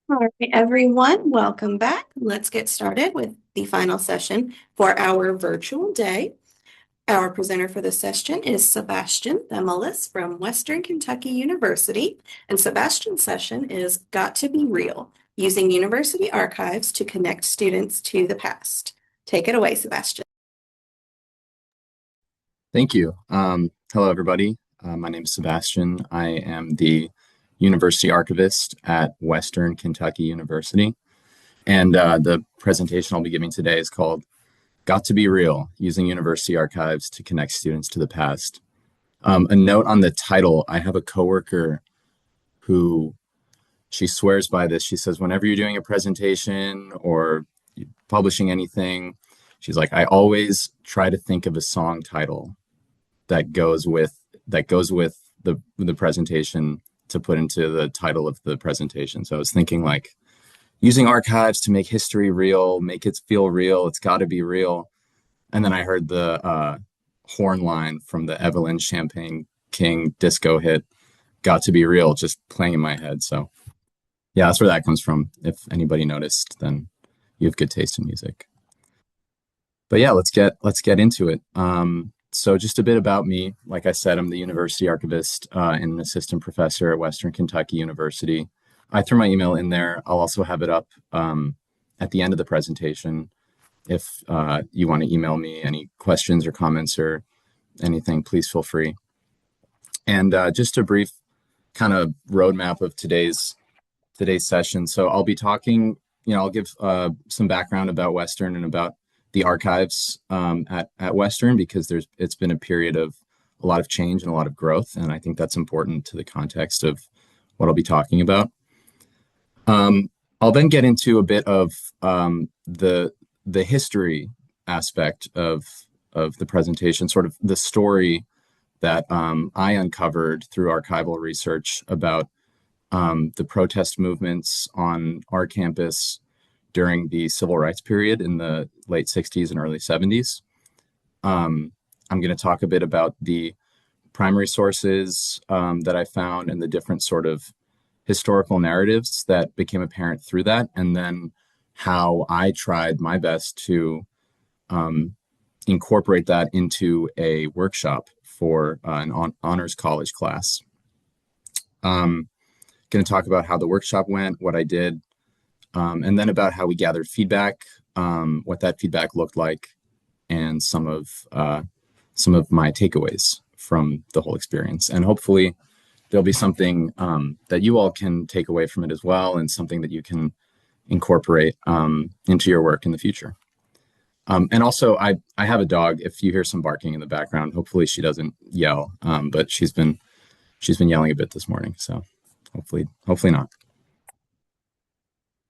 All right, everyone, welcome back. Let's get started with the final session for our virtual day. Our presenter for this session is Sebastian Themelis from Western Kentucky University, and Sebastian's session is Got to Be Real, using university archives to connect students to the past. Take it away, Sebastian. Thank you. Hello, everybody. My name is Sebastian. I am the University Archivist at Western Kentucky University. And the presentation I'll be giving today is called Got to Be Real, using university archives to connect students to the past. A note on the title, I have a coworker who she swears by this. She says, whenever you're doing a presentation or publishing anything, she's like, I always try to think of a song title that goes with the presentation to put into the title of the presentation. So I was thinking like using archives to make history real, make it feel real. It's got to be real. And then I heard the horn line from the Evelyn Champagne King disco hit, "Got to Be Real," just playing in my head. So yeah, that's where that comes from. If anybody noticed, then you have good taste in music. But yeah, let's get into it. So just a bit about me. Like I said, I'm the university archivist and an assistant professor at Western Kentucky University. I threw my email in there. I'll also have it up at the end of the presentation. If you want to email me any questions or comments or anything, please feel free. And just a brief kind of roadmap of today's session. So I'll be talking, I'll give some background about Western and about the archives at Western, because it's been a period of a lot of change and a lot of growth, and I think that's important to the context of what I'll be talking about. I'll then get into a bit of the history aspect of the presentation, sort of the story that I uncovered through archival research about the protest movements on our campus during the civil rights period in the late 60s and early 70s. I'm going to talk a bit about the primary sources that I found and the different sort of historical narratives that became apparent through that, and then how I tried my best to incorporate that into a workshop for an honors college class. Going to talk about how the workshop went, what I did, and then about how we gathered feedback, what that feedback looked like, and some of my takeaways from the whole experience. And hopefully there'll be something that you all can take away from it as well, and something that you can incorporate into your work in the future. And also, I have a dog. If you hear some barking in the background, hopefully she doesn't yell, but she's been yelling a bit this morning, so hopefully not.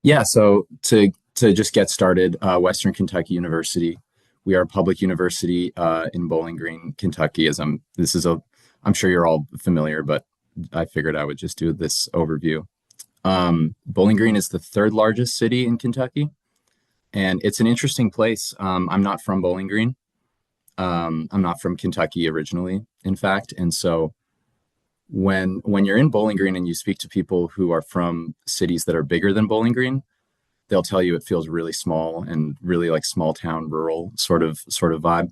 Yeah, so to just get started, Western Kentucky University, we are a public university in Bowling Green, Kentucky. I'm sure you're all familiar, but I figured I would just do this overview. Bowling Green is the third largest city in Kentucky, and it's an interesting place. I'm not from Bowling Green. I'm not from Kentucky originally, in fact, and so when you're in Bowling Green and you speak to people who are from cities that are bigger than Bowling Green, they'll tell you it feels really small and really like small town, rural sort of vibe.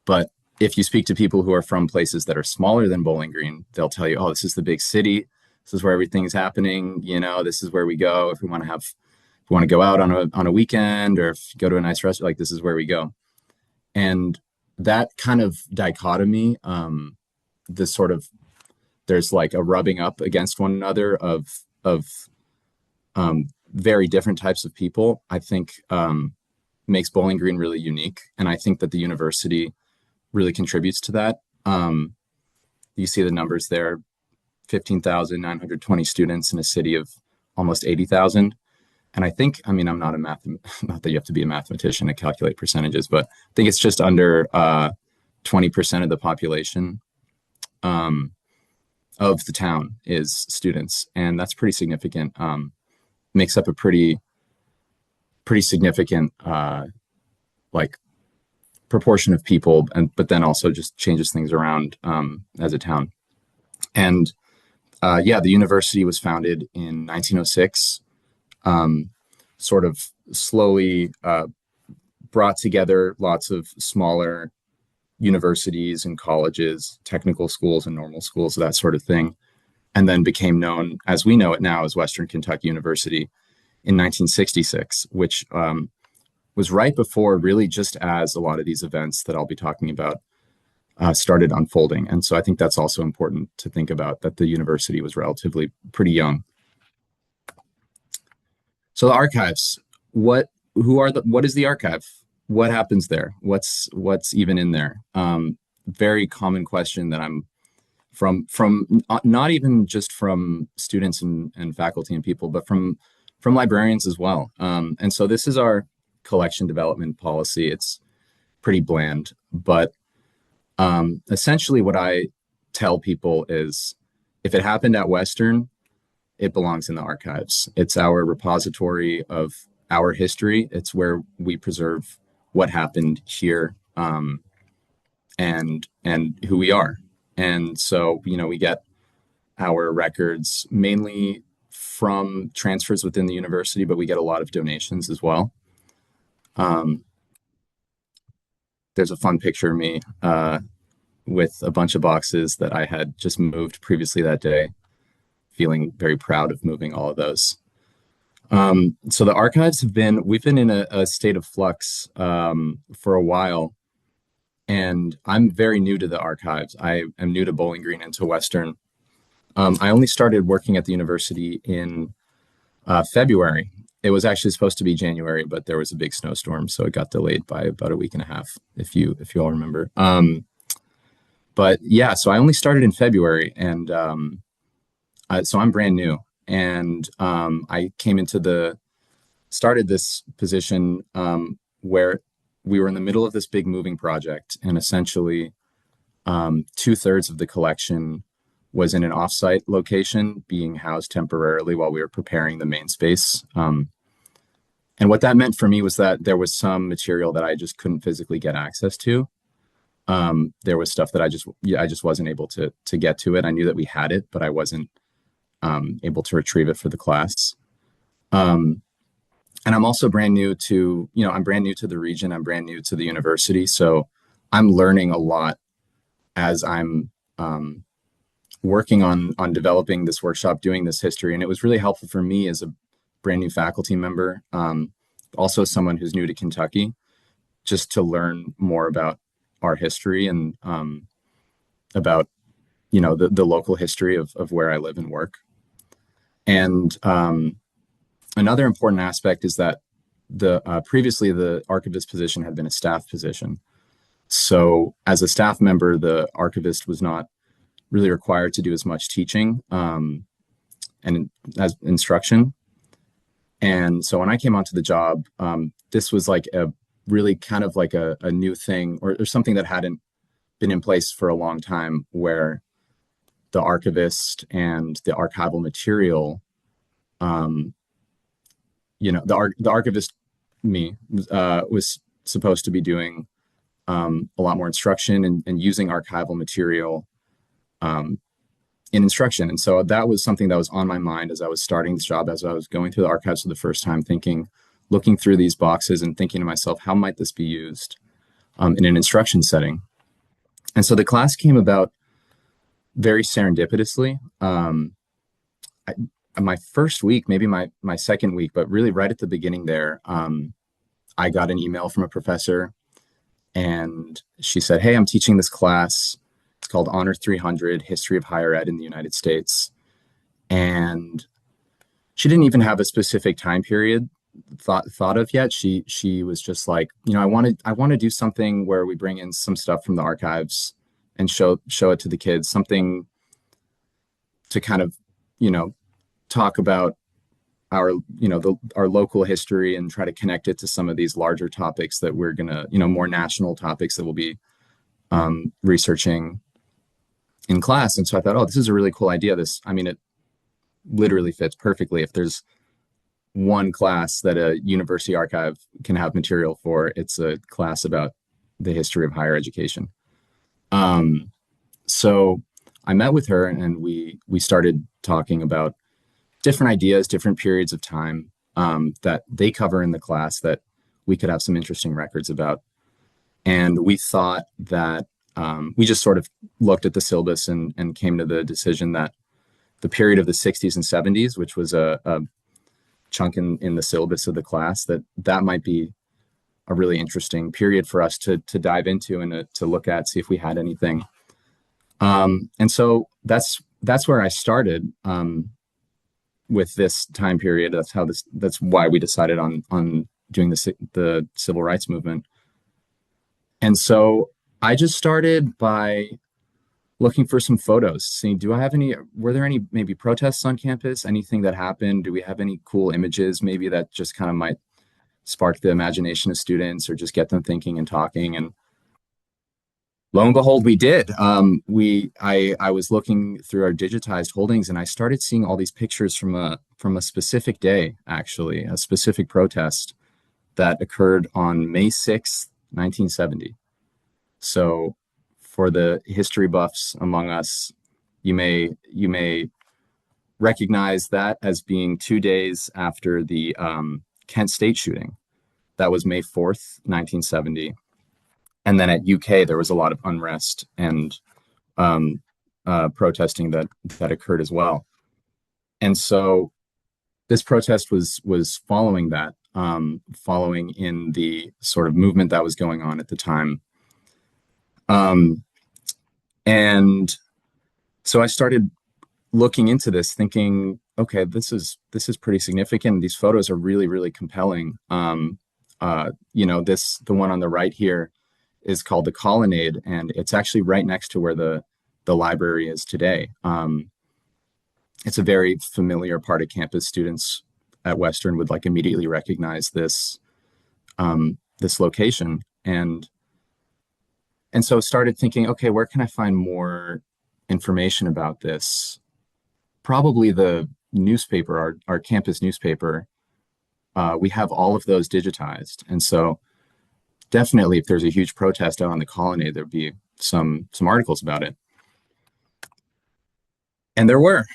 But if you speak to people who are from places that are smaller than Bowling Green, they'll tell you, oh, this is the big city. This is where everything's happening. This is where we go if we want to go out on a weekend, or if you go to a nice restaurant, like this is where we go. And that kind of dichotomy, there's like a rubbing up against one another of very different types of people, I think makes Bowling Green really unique. And I think that the university really contributes to that. You see the numbers there, 15,920 students in a city of almost 80,000. And I think, I'm not not that you have to be a mathematician to calculate percentages, but I think it's just under 20% of the population of the town is students, and that's pretty significant. Makes up a pretty significant like proportion of people, but then also just changes things around as a town. And the university was founded in 1906 sort of slowly brought together lots of smaller universities and colleges, technical schools and normal schools, that sort of thing, and then became known as we know it now as Western Kentucky University in 1966, which was right before, really just as a lot of these events that I'll be talking about started unfolding. And so I think that's also important to think about, that the university was relatively pretty young. So the archives, what is the archive? What happens there? What's even in there? Very common question that I'm from not even just from students and faculty and people, but from librarians as well. And so this is our collection development policy. It's pretty bland, but essentially what I tell people is, if it happened at Western, it belongs in the archives. It's our repository of our history. It's where we preserve what happened here, and who we are. And so, we get our records mainly from transfers within the university, but we get a lot of donations as well. There's a fun picture of me with a bunch of boxes that I had just moved previously that day, feeling very proud of moving all of those. So the archives we've been in a state of flux for a while, and I'm very new to the archives. I am new to Bowling Green and to Western. I only started working at the university in February. It was actually supposed to be January, but there was a big snowstorm, so it got delayed by about a week and a half, if you all remember. But yeah, so I only started in February, and so I'm brand new. And I started this position where we were in the middle of this big moving project, and essentially 2/3 of the collection was in an offsite location being housed temporarily while we were preparing the main space. And what that meant for me was that there was some material that I just couldn't physically get access to. There was stuff that I just wasn't able to get to it. I knew that we had it, but I wasn't able to retrieve it for the class. And I'm also brand new to, I'm brand new to the region. I'm brand new to the university. So I'm learning a lot as I'm working on developing this workshop, doing this history. And it was really helpful for me as a brand new faculty member, also someone who's new to Kentucky, just to learn more about our history and about, the local history of where I live and work. And another important aspect is that previously the archivist position had been a staff position. So as a staff member, the archivist was not really required to do as much teaching and as instruction. And so when I came onto the job, this was like a really kind of like a new thing, or something that hadn't been in place for a long time, where the archivist and the archival material, the archivist, me, was supposed to be doing a lot more instruction and using archival material in instruction. And so that was something that was on my mind as I was starting this job, as I was going through the archives for the first time, looking through these boxes and thinking to myself, how might this be used in an instruction setting? And so the class came about very serendipitously. My first week, maybe my second week, but really right at the beginning there, I got an email from a professor, and she said, "Hey, I'm teaching this class. It's called Honor 300, History of Higher Ed in the United States." And she didn't even have a specific time period thought of yet. She was just like, I want to do something where we bring in some stuff from the archives and show it to the kids, something to kind of, talk about our, our local history and try to connect it to some of these larger topics that we're gonna, more national topics that we'll be researching in class. And so I thought, oh, this is a really cool idea. It literally fits perfectly. If there's one class that a university archive can have material for, it's a class about the history of higher education. So I met with her, and we started talking about different ideas, different periods of time. that they cover in the class that we could have some interesting records about. And we thought that we just sort of looked at the syllabus and came to the decision that the period of the 60s and 70s, which was a chunk in the syllabus of the class, that might be a really interesting period for us to dive into and to look at, see if we had anything. And so that's where I started with this time period. That's why we decided on doing the civil rights movement. And so I just started by looking for some photos, seeing were there any maybe protests on campus, anything that happened? Do we have any cool images maybe that just kind of might spark the imagination of students or just get them thinking and talking? And lo and behold, we did. I was looking through our digitized holdings and I started seeing all these pictures from a specific day, actually, a specific protest that occurred on May 6th, 1970. So for the history buffs among us, you may recognize that as being 2 days after the Kent State shooting. That was May 4th, 1970. And then at UK, there was a lot of unrest and protesting that occurred as well. And so this protest was following that, following in the sort of movement that was going on at the time. And so I started looking into this, thinking, okay, this is pretty significant. These photos are really, really compelling. The one on the right here is called the Colonnade, and it's actually right next to where the library is today. It's a very familiar part of campus. Students at Western would like immediately recognize this location, and so started thinking, okay, where can I find more information about this? Probably the newspaper, our campus newspaper. We have all of those digitized, and so definitely, if there's a huge protest out on the Colonnade, there'd be some articles about it. And there were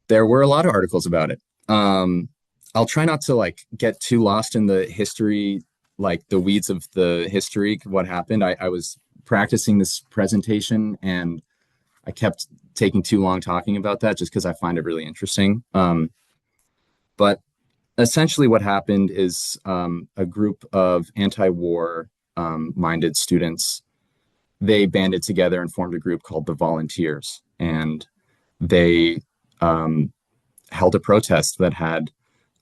a lot of articles about it. I'll try not to get too lost in the history, like the weeds of the history, what happened. I was practicing this presentation and I kept taking too long talking about that just because I find it really interesting. But essentially what happened is a group of anti-war minded students, they banded together and formed a group called the Volunteers. And they held a protest that had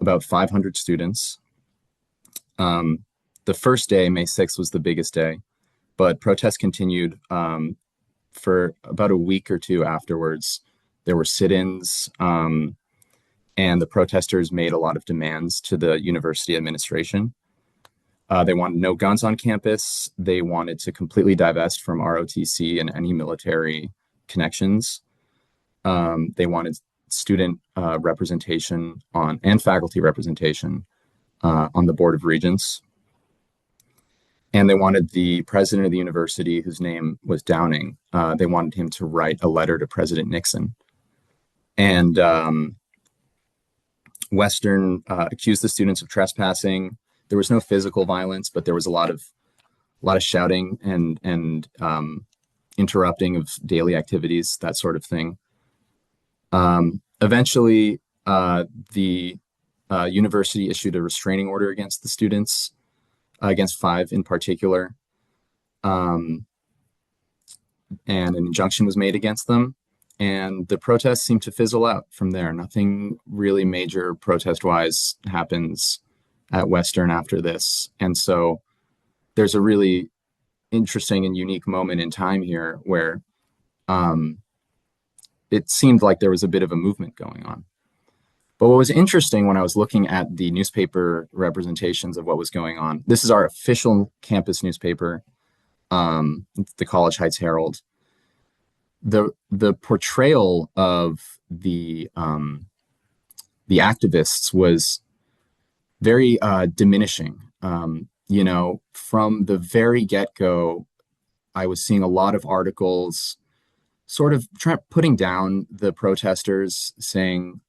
about 500 students. The first day, May 6th, was the biggest day, but protests continued for about a week or two afterwards. There were sit-ins, and the protesters made a lot of demands to the university administration. They wanted no guns on campus. They wanted to completely divest from ROTC and any military connections. They wanted student representation and faculty representation on the Board of Regents. And they wanted the president of the university, whose name was Downing, they wanted him to write a letter to President Nixon. And Western accused the students of trespassing. There was no physical violence, but there was a lot of shouting and interrupting of daily activities, that sort of thing. Eventually, the university issued a restraining order against the students, against 5 in particular, and an injunction was made against them. And the protests seemed to fizzle out from there. Nothing really major protest-wise happens at Western after this. And so there's a really interesting and unique moment in time here where it seemed like there was a bit of a movement going on. But what was interesting when I was looking at the newspaper representations of what was going on, this is our official campus newspaper, the College Heights Herald. The portrayal of the activists was very diminishing. From the very get-go, I was seeing a lot of articles sort of putting down the protesters, saying,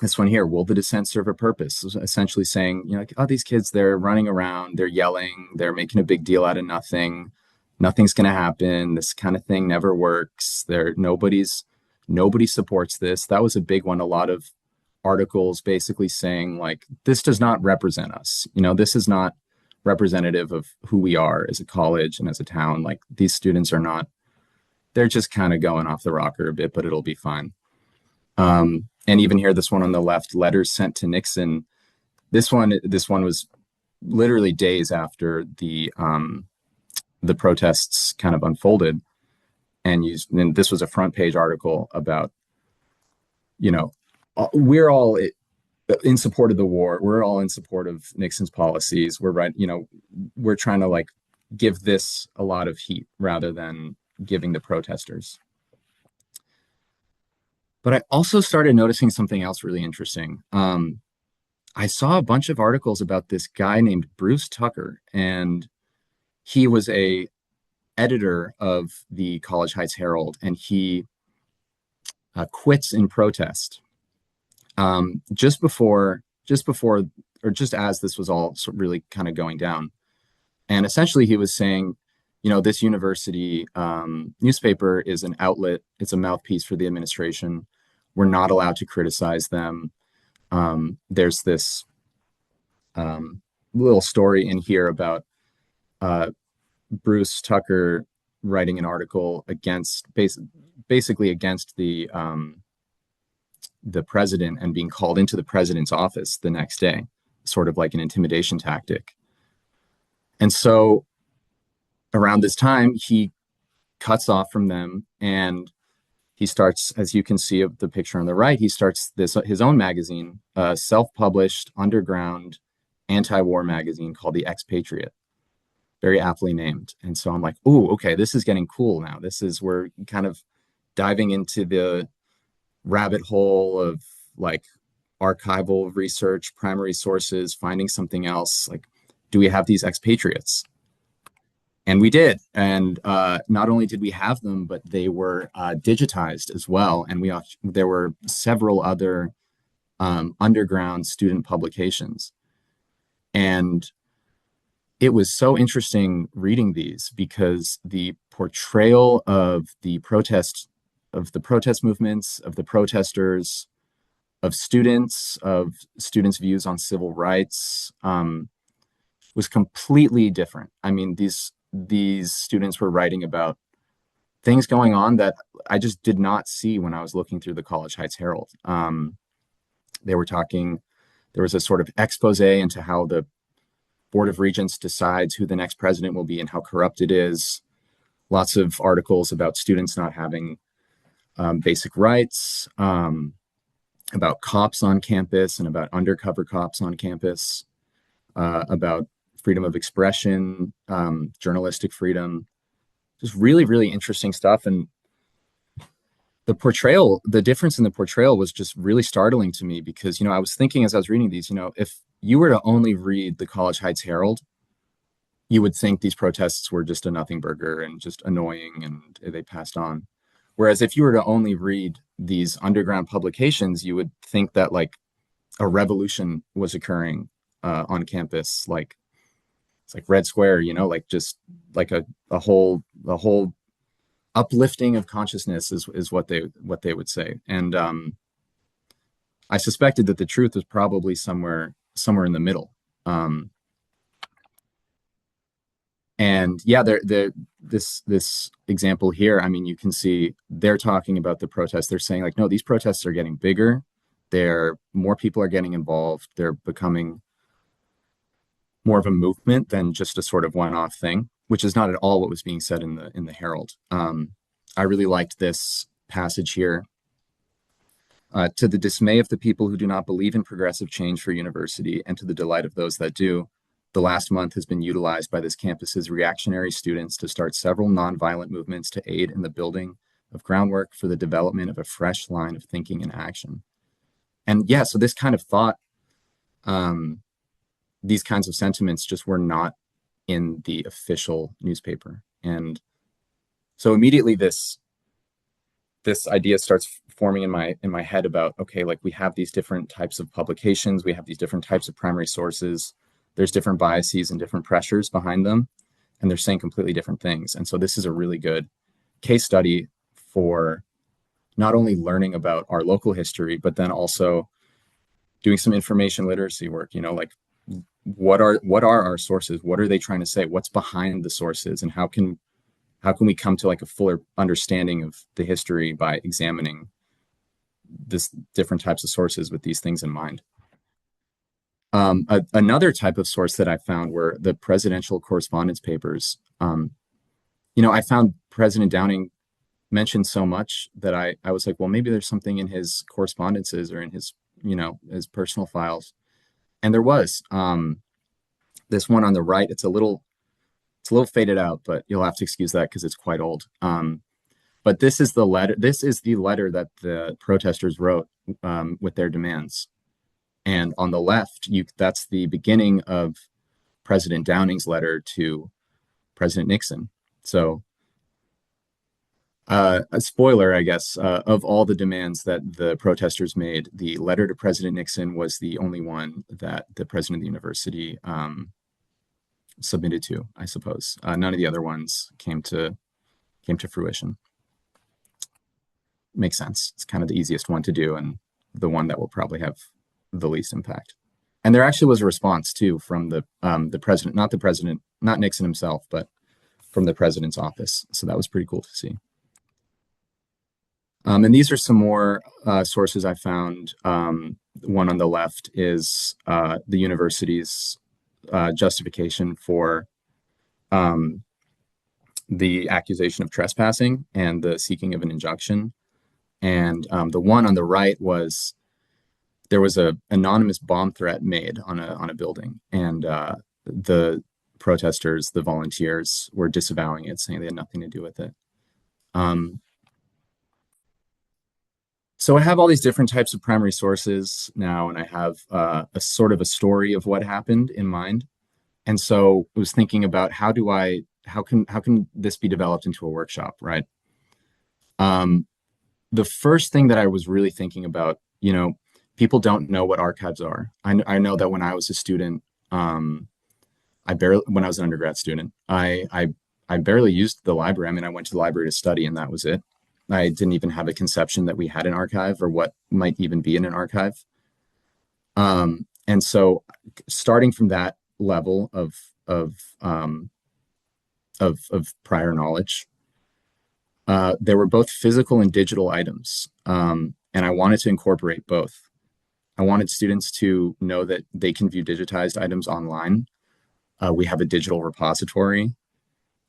this one here, will the dissent serve a purpose? Essentially saying, like, oh, these kids, they're running around, they're yelling, they're making a big deal out of nothing. Nothing's going to happen. This kind of thing never works. Nobody supports this. That was a big one. A lot of articles basically saying like, this does not represent us. This is not representative of who we are as a college and as a town. Like these students are not, they're just kind of going off the rocker a bit, but it'll be fine. And even here, this one on the left, letters sent to Nixon. This one was literally days after the protests kind of unfolded, and this was a front page article about, we're all in support of the war. We're all in support of Nixon's policies. We're right. We're trying to like give this a lot of heat rather than giving the protesters. But I also started noticing something else really interesting. I saw a bunch of articles about this guy named Bruce Tucker, and he was a editor of the College Heights Herald, and he quits in protest just before, or just as this was all really kind of going down. And essentially, he was saying, this university newspaper is an outlet, it's a mouthpiece for the administration. We're not allowed to criticize them. There's this little story in here about Bruce Tucker writing an article basically against the president and being called into the president's office the next day, sort of like an intimidation tactic. And so around this time, he cuts off from them and he starts, as you can see of the picture on the right, he starts his own magazine, a self-published underground anti-war magazine called The Expatriate. Very aptly named. And so I'm like, oh, okay, this is getting cool now. We're kind of diving into the rabbit hole of like archival research, primary sources, finding something else. Like, do we have these expatriates? And we did. And not only did we have them, but they were digitized as well. And there were several other underground student publications. And it was so interesting reading these because the portrayal of the protest movements, of the protesters, of students' views on civil rights was completely different. I mean, these students were writing about things going on that I just did not see when I was looking through the College Heights Herald. They were talking, there was a sort of expose into how the Board of Regents decides who the next president will be and how corrupt it is. Lots of articles about students not having basic rights, about cops on campus and about undercover cops on campus, about freedom of expression, journalistic freedom, just really, really interesting stuff. And the difference in the portrayal was just really startling to me because, I was thinking as I was reading these, if you were to only read the College Heights Herald, you would think these protests were just a nothing burger and just annoying and they passed on. Whereas if you were to only read these underground publications, you would think that like a revolution was occurring on campus, like it's like Red Square, like just like a whole uplifting of consciousness is what they would say. And I suspected that the truth was probably somewhere in the middle. And yeah, this example here, I mean, you can see they're talking about the protests. They're saying like, no, these protests are getting bigger. More people are getting involved. They're becoming more of a movement than just a sort of one-off thing, which is not at all what was being said in the Herald. I really liked this passage here. To the dismay of the people who do not believe in progressive change for university and to the delight of those that do, the last month has been utilized by this campus's reactionary students to start several nonviolent movements to aid in the building of groundwork for the development of a fresh line of thinking and action. And yeah, so this kind of thought, these kinds of sentiments just were not in the official newspaper. And so immediately this idea starts forming in my head about, okay, like we have these different types of publications, we have these different types of primary sources, there's different biases and different pressures behind them, and they're saying completely different things. And so this is a really good case study for not only learning about our local history, but then also doing some information literacy work, like what are our sources? What are they trying to say? What's behind the sources, and how can we come to like a fuller understanding of the history by examining this different types of sources with these things in mind? Another type of source that I found were the presidential correspondence papers. I found President Downing mentioned so much that I was like, well, maybe there's something in his correspondences or in his personal files. And there was this one on the right. It's a little faded out, but you'll have to excuse that because it's quite old. But this is the letter. This is the letter that the protesters wrote with their demands. And on the left, that's the beginning of President Downing's letter to President Nixon. So, a spoiler, I guess, of all the demands that the protesters made, the letter to President Nixon was the only one that the president of the university submitted to, I suppose. None of the other ones came to fruition. Makes sense. It's kind of the easiest one to do and the one that will probably have the least impact. And there actually was a response too from the president, not Nixon himself, but from the president's office. So that was pretty cool to see. And these are some more sources I found. One on the left is the university's justification for the accusation of trespassing and the seeking of an injunction. And the one on the right was there was an anonymous bomb threat made on a building, and the protesters, the volunteers, were disavowing it, saying they had nothing to do with it. So I have all these different types of primary sources now, and I have a sort of a story of what happened in mind. And so I was thinking about how can this be developed into a workshop, right? The first thing that I was really thinking about, people don't know what archives are. I know that when I was a student, when I was an undergrad student, I barely used the library. I mean, I went to the library to study, and that was it. I didn't even have a conception that we had an archive or what might even be in an archive. And so, starting from that level of prior knowledge, there were both physical and digital items, and I wanted to incorporate both. I wanted students to know that they can view digitized items online. We have a digital repository.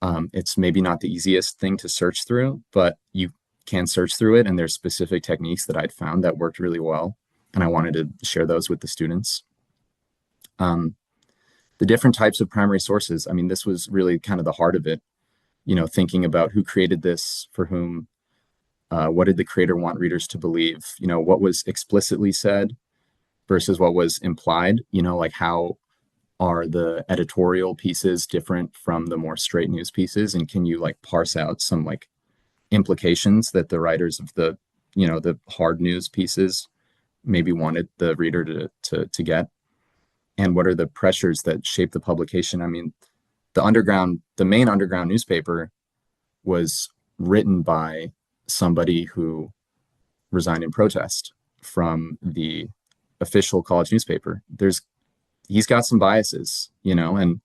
It's maybe not the easiest thing to search through, but you can search through it, and there's specific techniques that I'd found that worked really well, and I wanted to share those with the students. The different types of primary sources, I mean, this was really kind of the heart of it, thinking about who created this, for whom, what did the creator want readers to believe, what was explicitly said versus what was implied, like how are the editorial pieces different from the more straight news pieces, and can you like parse out some like implications that the writers of the hard news pieces maybe wanted the reader to get, and what are the pressures that shape the publication? I mean, the main underground newspaper was written by somebody who resigned in protest from the official college newspaper. He's got some biases, and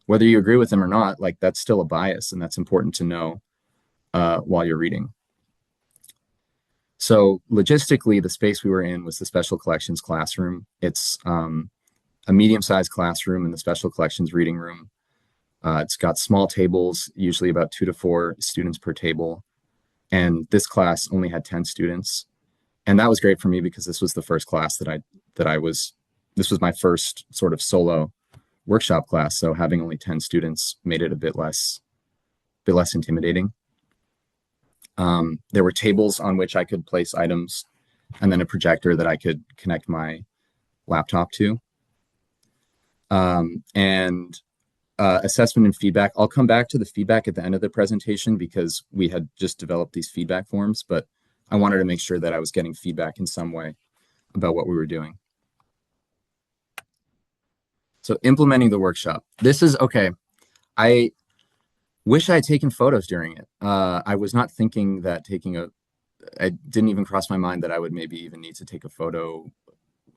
whether you agree with him or not, like that's still a bias, and that's important to know while you're reading. So logistically, the space we were in was the special collections classroom. It's a medium-sized classroom in the special collections reading room. It's got small tables, usually about 2 to 4 students per table. And this class only had 10 students. And that was great for me because this was the first class this was my first sort of solo workshop class. So having only 10 students made it a bit less intimidating. There were tables on which I could place items, and then a projector that I could connect my laptop to. And assessment and feedback. I'll come back to the feedback at the end of the presentation because we had just developed these feedback forms, but I wanted to make sure that I was getting feedback in some way about what we were doing. So implementing the workshop. This is okay. I wish I had taken photos during it. I was not thinking that I didn't even cross my mind that I would maybe even need to take a photo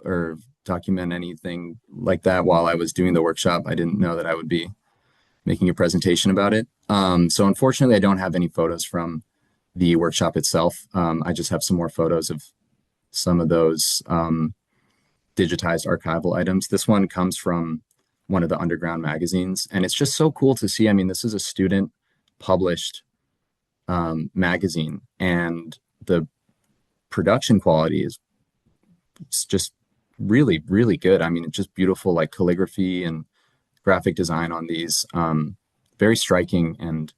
or document anything like that while I was doing the workshop. I didn't know that I would be making a presentation about it. So unfortunately, I don't have any photos from the workshop itself. I just have some more photos of some of those digitized archival items. This one comes from one of the underground magazines, and it's just so cool to see. I mean, this is a student published magazine, and the production quality is just really, really good. I mean, it's just beautiful, like calligraphy and graphic design on these. Very striking, and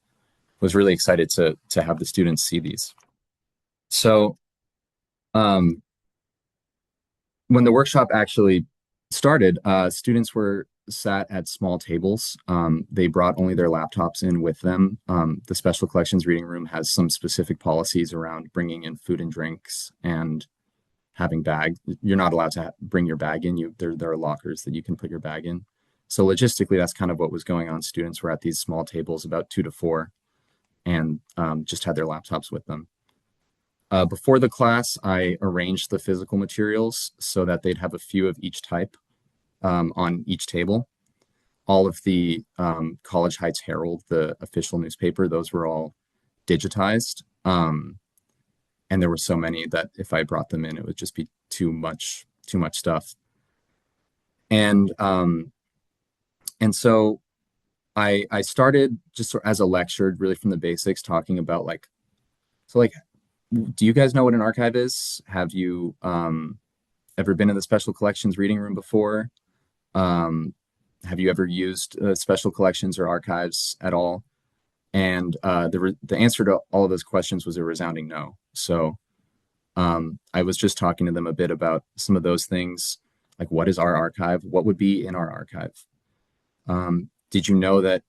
was really excited to have the students see these. So when the workshop actually started, students were sat at small tables. They brought only their laptops in with them. The Special Collections Reading Room has some specific policies around bringing in food and drinks and having bag. You're not allowed to bring your bag in. There are lockers that you can put your bag in. So logistically, that's kind of what was going on. Students were at these small tables, about 2 to 4, and just had their laptops with them. Before the class, I arranged the physical materials so that they'd have a few of each type on each table. All of the College Heights Herald, the official newspaper, those were all digitized. And there were so many that if I brought them in, it would just be too much stuff. And so I started just sort of as a lecture, really from the basics, talking about like, do you guys know what an archive is? Have you ever been in the Special Collections Reading Room before? Have you ever used special collections or archives at all? And the answer to all of those questions was a resounding no. So I was just talking to them a bit about some of those things, like what is our archive? What would be in our archive? Did you know that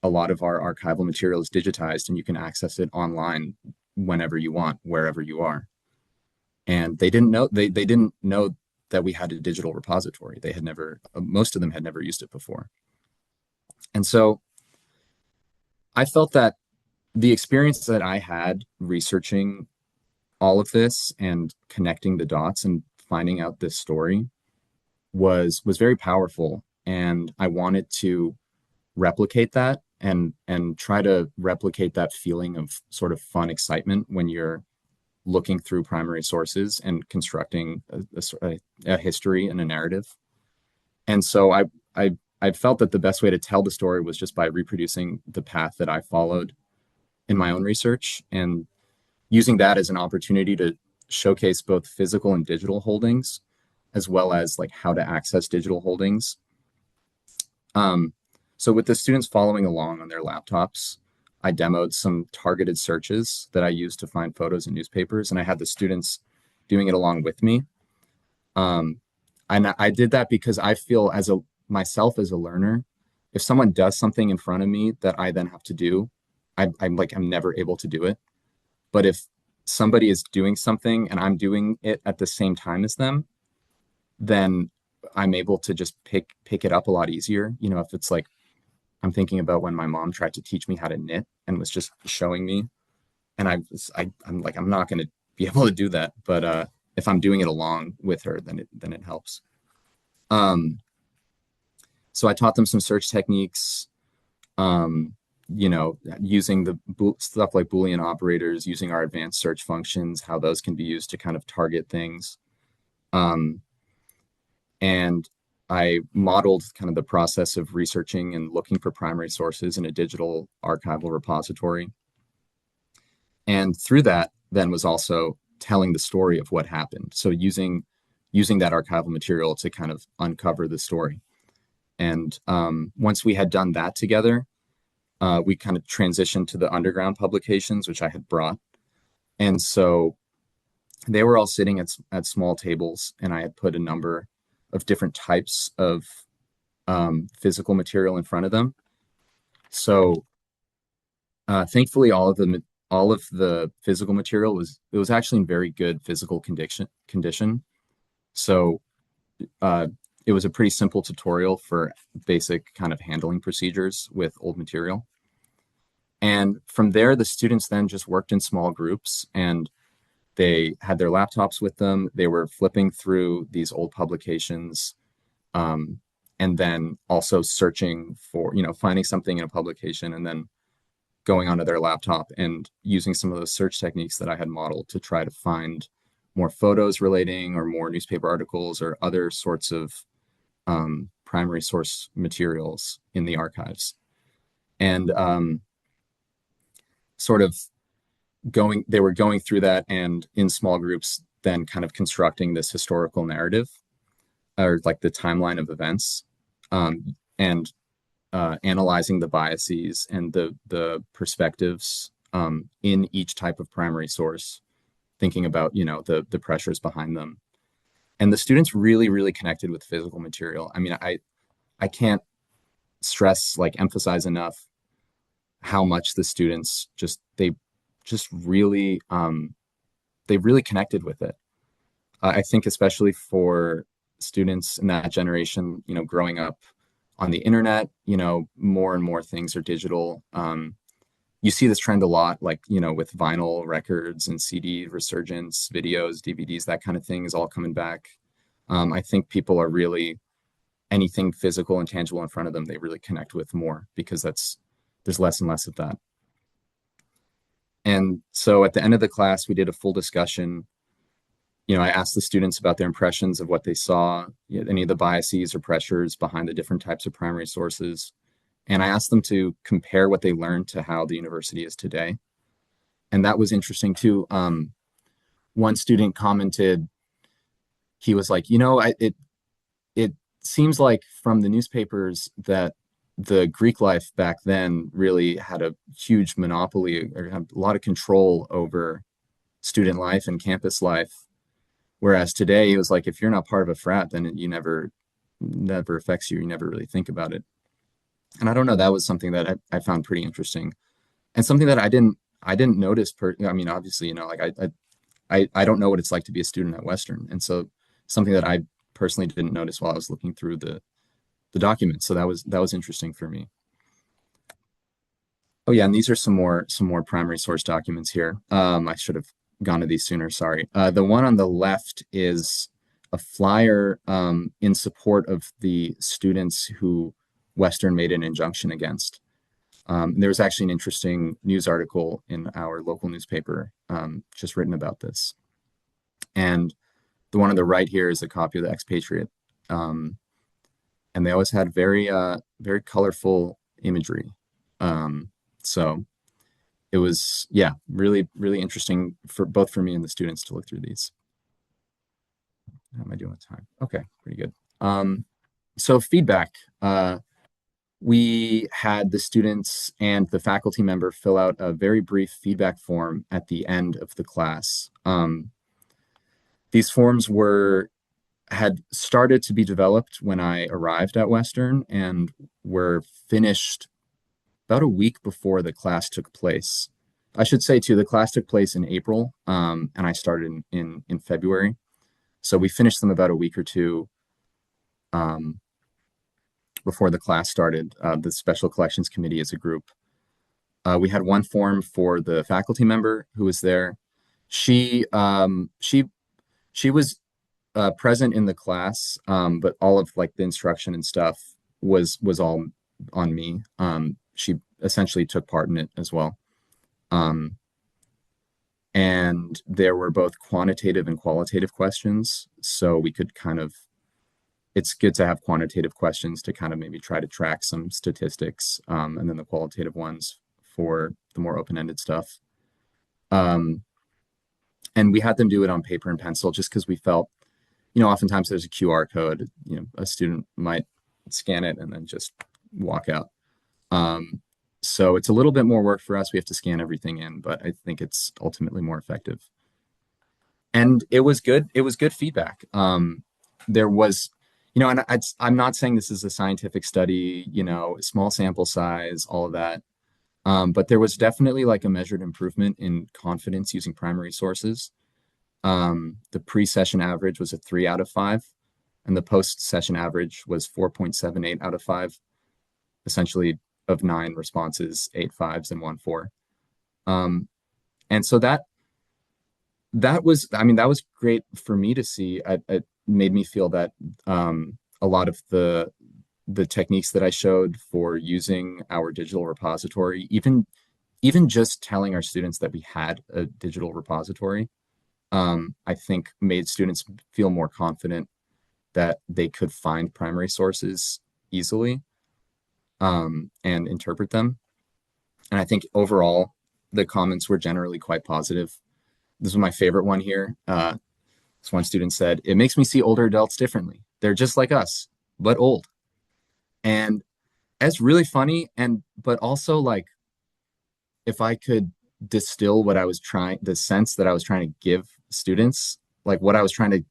a lot of our archival material is digitized and you can access it online whenever you want, wherever you are? And they didn't know they didn't know that we had a digital repository. They had never, most of them had never used it before. And so I felt that the experience that I had researching all of this and connecting the dots and finding out this story was very powerful. And I wanted to replicate that and try to replicate that feeling of sort of fun excitement when you're looking through primary sources and constructing a history and a narrative. And so I felt that the best way to tell the story was just by reproducing the path that I followed in my own research and using that as an opportunity to showcase both physical and digital holdings, as well as like how to access digital holdings. So with the students following along on their laptops, I demoed some targeted searches that I used to find photos in newspapers, and I had the students doing it along with me. And I did that because I feel myself as a learner, if someone does something in front of me that I then have to do, I'm never able to do it. But if somebody is doing something and I'm doing it at the same time as them, then I'm able to just pick it up a lot easier. You know, if it's like I'm thinking about when my mom tried to teach me how to knit and was just showing me, and I'm like, I'm not going to be able to do that. But if I'm doing it along with her, then it helps. So I taught them some search techniques, using the stuff like Boolean operators, using our advanced search functions, how those can be used to kind of target things. And I modeled kind of the process of researching and looking for primary sources in a digital archival repository. And through that, then was also telling the story of what happened. So using that archival material to kind of uncover the story. And once we had done that together, we kind of transitioned to the underground publications, which I had brought. And so they were all sitting at small tables, and I had put a number of different types of physical material in front of them. So thankfully, all of the all of the physical material was actually in very good physical condition. So uh, it was a pretty simple tutorial for basic kind of handling procedures with old material. And from there, the students then just worked in small groups and they had their laptops with them. They were flipping through these old publications, um, and then also searching for, finding something in a publication and then going onto their laptop and using some of those search techniques that I had modeled to try to find more photos relating or more newspaper articles or other sorts of primary source materials in the archives. And sort of they were going through that and in small groups, then kind of constructing this historical narrative or like the timeline of events, and analyzing the biases and the perspectives in each type of primary source, thinking about the pressures behind them. And the students really, really connected with physical material. I mean, I can't stress like emphasize enough how much the students just really they really connected with it. I think especially for students in that generation, growing up on the internet, more and more things are digital. You see this trend a lot, like, with vinyl records and CD resurgence, videos, DVDs, that kind of thing is all coming back. I think people are really anything physical and tangible in front of them, they really connect with more because there's less and less of that. And so at the end of the class, we did a full discussion. I asked the students about their impressions of what they saw, any of the biases or pressures behind the different types of primary sources. And I asked them to compare what they learned to how the university is today. And that was interesting too. One student commented, he was like, it seems like from the newspapers that the Greek life back then really had a huge monopoly or had a lot of control over student life and campus life. Whereas today, it was like, if you're not part of a frat, then you never affects you. You never really think about it. And I don't know, that was something that I found pretty interesting and something that I didn't notice I mean, obviously, like I don't know what it's like to be a student at Western. And so something that I personally didn't notice while I was looking through the documents. So that was interesting for me. Oh yeah, and these are some more primary source documents here. I should have gone to these sooner, sorry. The one on the left is a flyer in support of the students who Western made an injunction against. There was actually an interesting news article in our local newspaper just written about this. And the one on the right here is a copy of the Expatriate. And they always had very colorful imagery. So it was, yeah, really, really interesting for both for me and the students to look through these. How am I doing with time? Okay, pretty good. So feedback. We had the students and the faculty member fill out a very brief feedback form at the end of the class. These forms had started to be developed when I arrived at Western and were finished about a week before the class took place. I should say too, the class took place in April, and I started in February. So we finished them about a week or two before the class started. The Special Collections Committee as a group. We had one form for the faculty member who was there. She was present in the class, but all of like the instruction and stuff was all on me. She essentially took part in it as well. And there were both quantitative and qualitative questions. So we could it's good to have quantitative questions to kind of maybe try to track some statistics, and then the qualitative ones for the more open-ended stuff. And we had them do it on paper and pencil just because we felt, oftentimes there's a QR code, a student might scan it and then just walk out. So it's a little bit more work for us. We have to scan everything in, but I think it's ultimately more effective. And it was good. It was good feedback. There was, and I'm not saying this is a scientific study, small sample size, all of that. But there was definitely like a measured improvement in confidence using primary sources. The pre-session average was a 3 out of 5, and the post-session average was 4.78 out of 5, essentially of 9 responses, 8 5s and 1 4. Um, and so that was, I mean, that was great for me to see. It made me feel that a lot of the techniques that I showed for using our digital repository, even just telling our students that we had a digital repository, I think made students feel more confident that they could find primary sources easily and interpret them. And I think overall, the comments were generally quite positive. This was my favorite one here. This one student said, "It makes me see older adults differently. They're just like us, but old." And that's really funny. And, but also, like, if I could distill the sense that I was trying to give students, like what I was trying to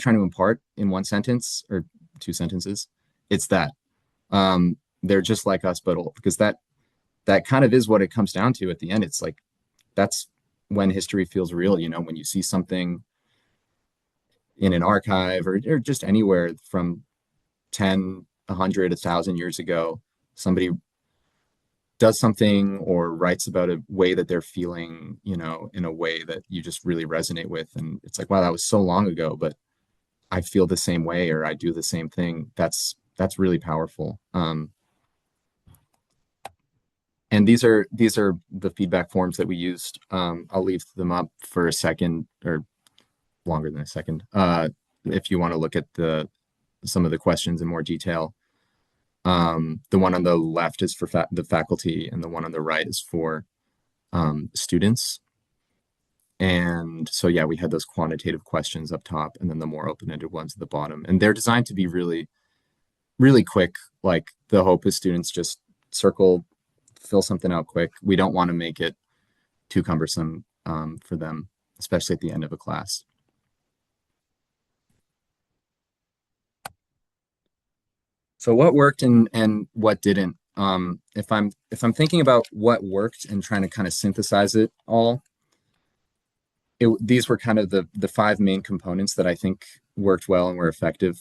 impart in one sentence or 2 sentences, it's that they're just like us, but old, because that kind of is what it comes down to at the end. It's like, that's when history feels real, when you see something in an archive or just anywhere from 10, 100, 1,000 years ago, somebody does something or writes about a way that they're feeling, in a way that you just really resonate with. And it's like, wow, that was so long ago, but I feel the same way or I do the same thing. That's really powerful. And these are the feedback forms that we used. I'll leave them up for a second or longer than a second, if you want to look at some of the questions in more detail. The one on the left is for the faculty, and the one on the right is for students. And so, yeah, we had those quantitative questions up top, and then the more open-ended ones at the bottom. And they're designed to be really, really quick. Like, the hope is students just fill something out quick. We don't want to make it too cumbersome for them, especially at the end of a class. So what worked and what didn't? If I'm thinking about what worked and trying to kind of synthesize it all, these were kind of the 5 main components that I think worked well and were effective.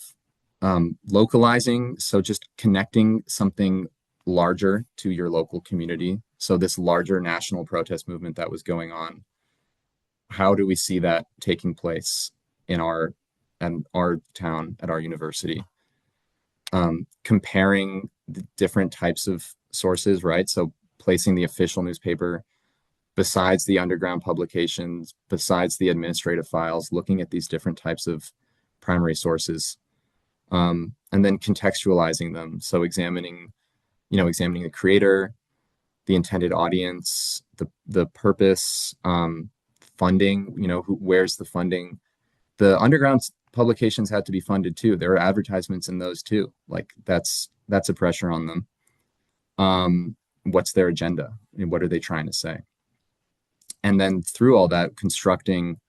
Localizing, so just connecting something larger to your local community. So this larger national protest movement that was going on, how do we see that taking place in our town, at our university? Comparing the different types of sources, right? So placing the official newspaper besides the underground publications, besides the administrative files, looking at these different types of primary sources, and then contextualizing them. So examining the creator, the intended audience, the purpose, funding, where's the funding? The underground publications had to be funded too. There are advertisements in those too. Like, that's a pressure on them. What's their agenda and what are they trying to say? And then through all that, constructing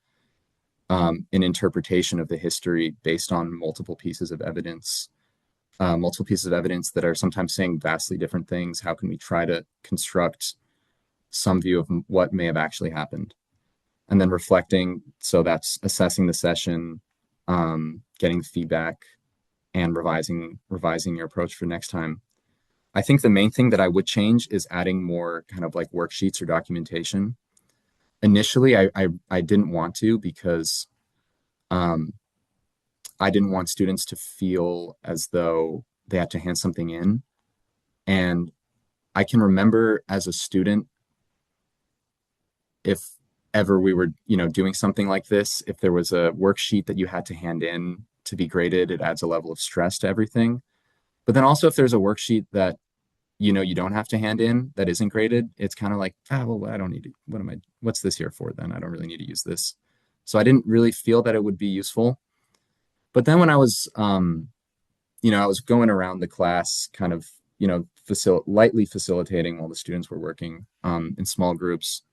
an interpretation of the history based on multiple pieces of evidence that are sometimes saying vastly different things. How can we try to construct some view of what may have actually happened? And then reflecting, so that's assessing the session, getting feedback, and revising your approach for next time. I think the main thing that I would change is adding more kind of like worksheets or documentation. Initially, I didn't want to, because I didn't want students to feel as though they had to hand something in. And I can remember as a student, if ever we were, doing something like this, if there was a worksheet that you had to hand in to be graded, it adds a level of stress to everything. But then also, if there's a worksheet that, you don't have to hand in that isn't graded, it's kind of like, well, I don't need to, what's this here for then? I don't really need to use this. So I didn't really feel that it would be useful. But then when I was, I was going around the class, kind of, lightly facilitating while the students were working in small groups.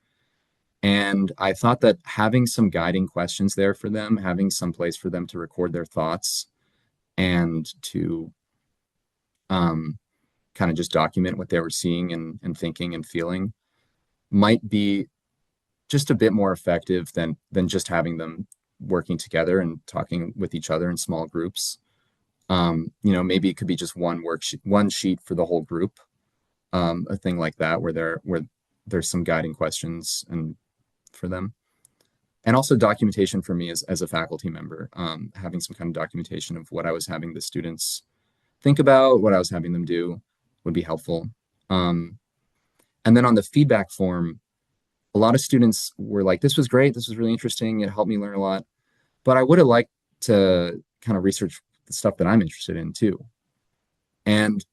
And I thought that having some guiding questions there for them, having some place for them to record their thoughts and to kind of just document what they were seeing and thinking and feeling might be just a bit more effective than just having them working together and talking with each other in small groups. Maybe it could be just one worksheet, one sheet for the whole group, a thing like that where there's some guiding questions and for them. And also documentation for me as a faculty member, having some kind of documentation of what I was having the students think about, what I was having them do would be helpful. Um, and then on the feedback form, a lot of students were like, this was great, this was really interesting, it helped me learn a lot, but I would have liked to kind of research the stuff that I'm interested in too. And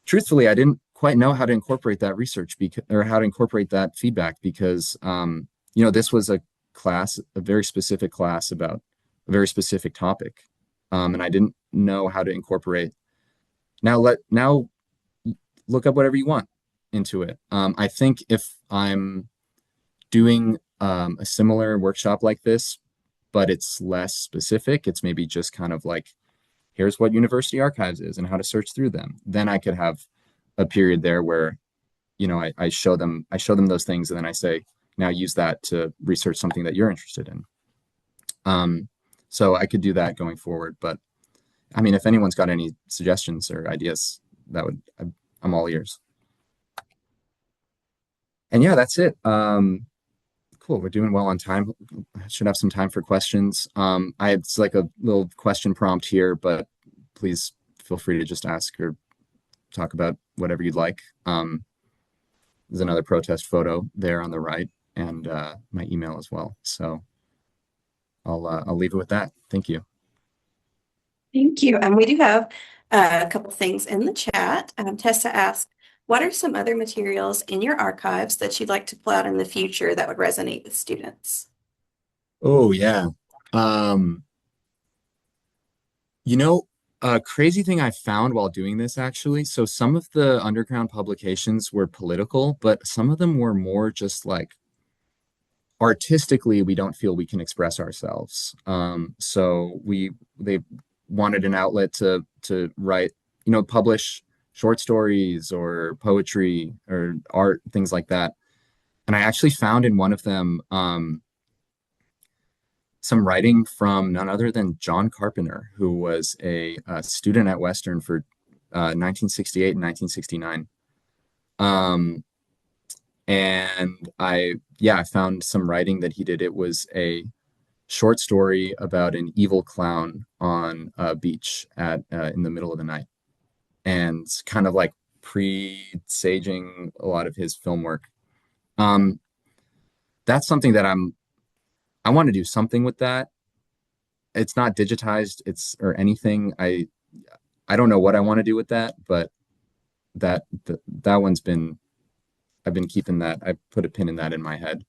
truthfully, I didn't quite know how to incorporate that research or how to incorporate that feedback because, this was a class, a very specific class about a very specific topic. And I didn't know how to incorporate. Now look up whatever you want into it. I think if I'm doing a similar workshop like this, but it's less specific, it's maybe just kind of like, here's what university archives is and how to search through them. Then I could have a period there where, I show them those things and then I say, now use that to research something that you're interested in. So I could do that going forward. But I mean, if anyone's got any suggestions or ideas, I'm all ears. And yeah, that's it. Cool. We're doing well on time. I should have some time for questions. I had like a little question prompt here, but please feel free to just ask or talk about whatever you'd like. There's another protest photo there on the right and my email as well. So I'll leave it with that. Thank you. Thank you. And we do have a couple things in the chat. Tessa asked, what are some other materials in your archives that you'd like to pull out in the future that would resonate with students? Oh yeah. Um, a crazy thing I found while doing this actually. So some of the underground publications were political, but some of them were more just like artistically, we don't feel we can express ourselves. So they wanted an outlet to write, publish short stories or poetry or art, things like that. And I actually found in one of them some writing from none other than John Carpenter, who was a student at Western for 1968 and 1969. And I found some writing that he did. It was a short story about an evil clown on a beach in the middle of the night, and kind of like presaging a lot of his film work. Um, that's something that I want to do something with that. It's not digitized, or anything. I don't know what I want to do with that, but that one's been I've been keeping that. I put a pin in that in my head.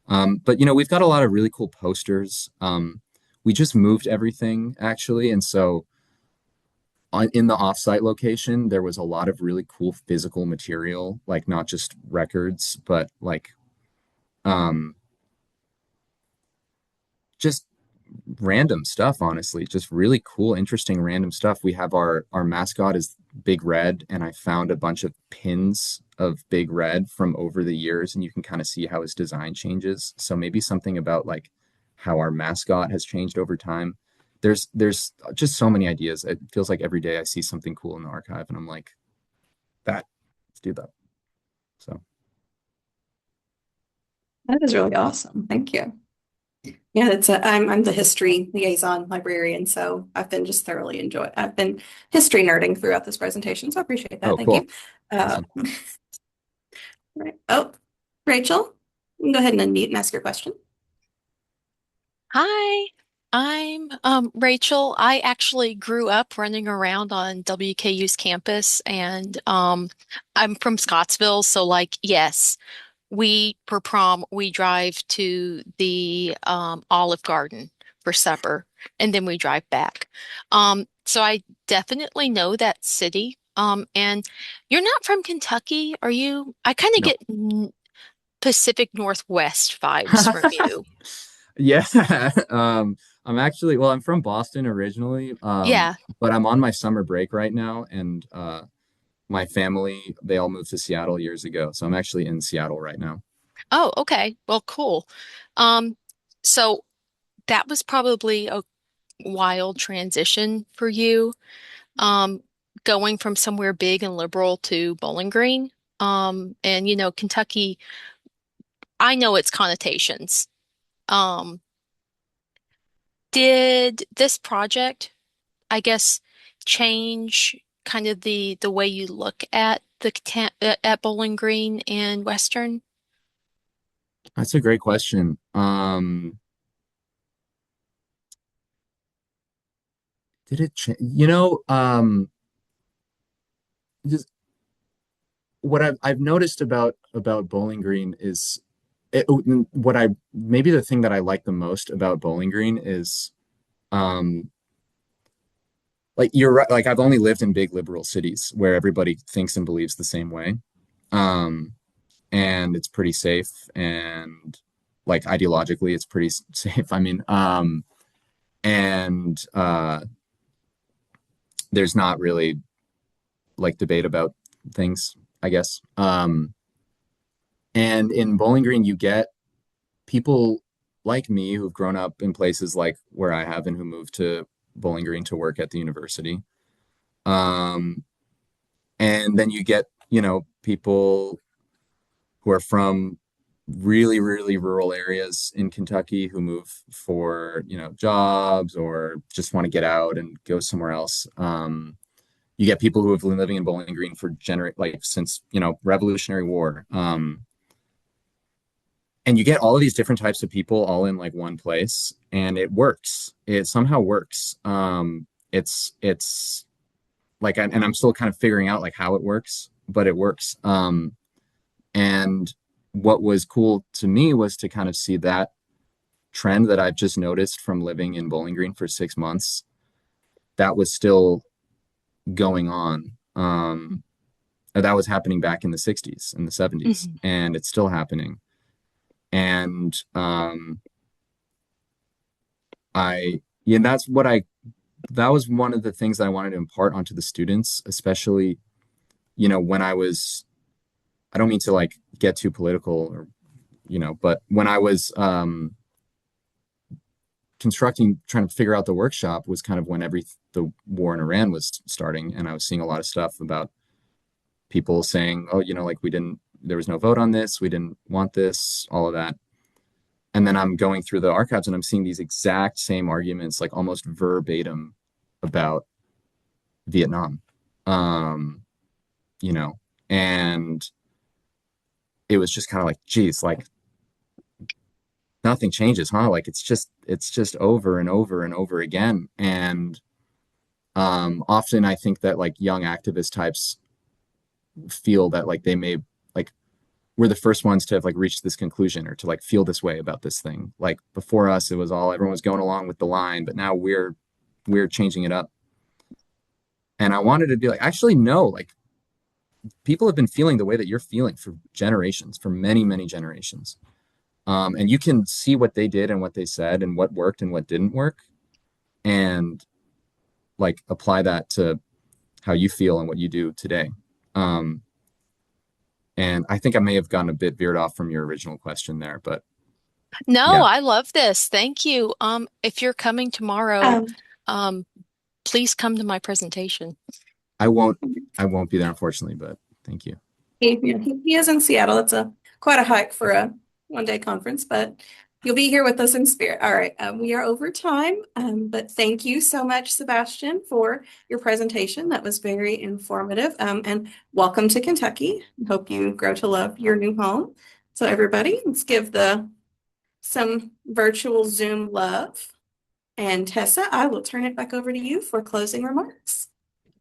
But we've got a lot of really cool posters. We just moved everything actually, and so in the offsite location, there was a lot of really cool physical material, like not just records, but like just random stuff, honestly, just really cool, interesting, random stuff. We have our mascot is Big Red, and I found a bunch of pins of Big Red from over the years, and you can kind of see how his design changes. So maybe something about like how our mascot has changed over time. There's just so many ideas. It feels like every day I see something cool in the archive, and I'm like, let's do that. So That is really awesome. Thank you. Yeah, I'm the history liaison librarian, so I've been history nerding throughout this presentation, so I appreciate that. oh, Thank cool, you. Uh, awesome. right. Oh, Rachel, you can go ahead and unmute and ask your question. Hi, I'm Rachel. I actually grew up running around on WKU's campus, and I'm from Scottsville. So, like, yes, we for prom we drive to the Olive Garden for supper, and then we drive back. So I definitely know that city. And you're not from Kentucky, are you? I kind of No. get Pacific Northwest vibes from you. Yeah. I'm actually, well, I'm from Boston originally, Yeah. but I'm on my summer break right now, and my family, they all moved to Seattle years ago. So I'm actually in Seattle right now. Oh, okay. Well, cool. Um, so that was probably a wild transition for you, um, going from somewhere big and liberal to Bowling Green. And Kentucky, I know its connotations. Um, did this project, I guess, change kind of the way you look at at Bowling Green and Western? That's a great question. Did it change? Just what I've noticed about Bowling Green is what I maybe the thing that I like the most about Bowling Green is um like you're right, like I've only lived in big liberal cities where everybody thinks and believes the same way. Um and it's pretty safe and like ideologically it's pretty safe. I mean, and there's not really like debate about things, I guess. And in Bowling Green, you get people like me who've grown up in places like where I have and who moved to Bowling Green to work at the university. Um, and then you get, people who are from really, really rural areas in Kentucky who move for, jobs or just want to get out and go somewhere else. You get people who have been living in Bowling Green for like since, Revolutionary War. And you get all of these different types of people all in like one place, and it works. It somehow works. It's like, and I'm still kind of figuring out like how it works, but it works. And what was cool to me was to kind of see that trend that I've just noticed from living in Bowling Green for 6 months that was still going on. That was happening back in the 60s and the 70s, Mhm. and it's still happening. And yeah, that was one of the things that I wanted to impart onto the students, especially, when I don't mean to like get too political or, but when I was trying to figure out the workshop was kind of when the war in Iran was starting. And I was seeing a lot of stuff about people saying, oh, like there was no vote on this. We didn't want this, all of that. And then I'm going through the archives and I'm seeing these exact same arguments, like almost verbatim about Vietnam. Um, you know, and it was just kind of like, geez, like nothing changes, huh? Like it's just over and over and over again. And often I think that like young activist types feel that like they may like we're the first ones to have like reached this conclusion or to like feel this way about this thing. Like before us, it was all everyone was going along with the line, but now we're changing it up. And I wanted to be like, actually, no, like people have been feeling the way that you're feeling for generations, for many, many generations. And you can see what they did and what they said and what worked and what didn't work, and like apply that to how you feel and what you do today. Um, and I think I may have gotten a bit veered off from your original question there, but No, yeah, I love this. Thank you. If you're coming tomorrow, Um, um, please come to my presentation. I won't I won't be there unfortunately, but thank you. he is in Seattle. It's a quite a hike for a 1 day conference, but you'll be here with us in spirit. All right, we are over time, but thank you so much, Sebastian, for your presentation. That was very informative. And welcome to Kentucky. Hope you grow to love your new home. So everybody, let's give the some virtual Zoom love. And Tessa, I will turn it back over to you for closing remarks.